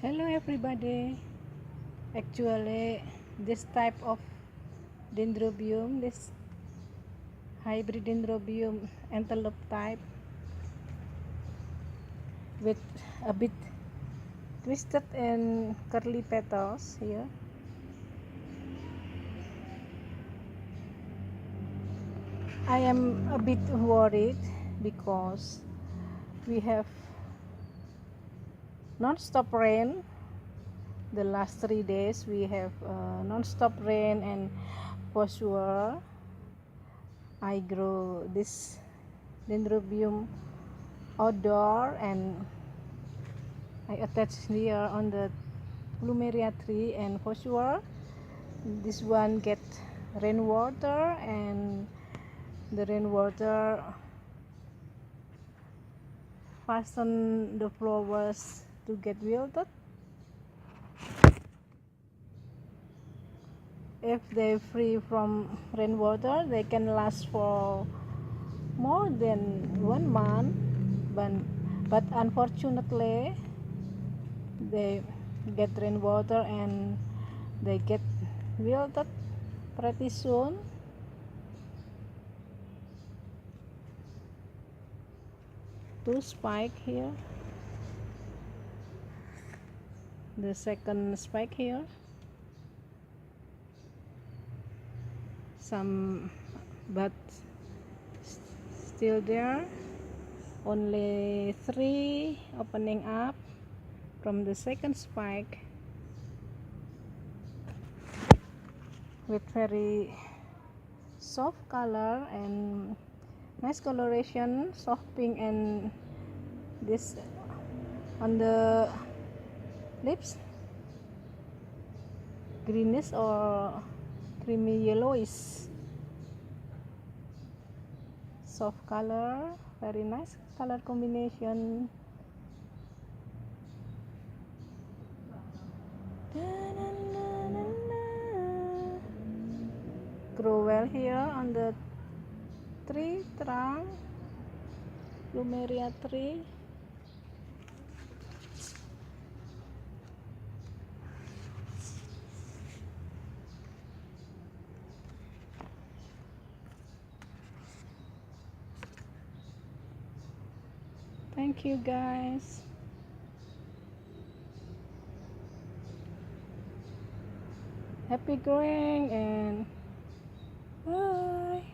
Hello everybody. Actually, this type of Dendrobium, this hybrid Dendrobium antelope type with a bit twisted and curly petals here. I am a bit worried because we have non-stop rain. The last 3 days we have non-stop rain, and for sure I grow this Dendrobium outdoor, and I attach here on the plumeria tree, and for sure this one get rainwater, and the rainwater fasten the flowers to get wilted. If they free from rainwater, they can last for more than 1 month, but unfortunately they get rainwater and they get wilted pretty soon. Two spike here, the second spike here, some but still there, only 3 opening up from the second spike with very soft color and nice coloration, soft pink, and this on the lips greenish or creamy yellowish, soft color, very nice color combination. Grow well here on the tree trunk, plumeria tree. Thank you guys. Happy growing and bye.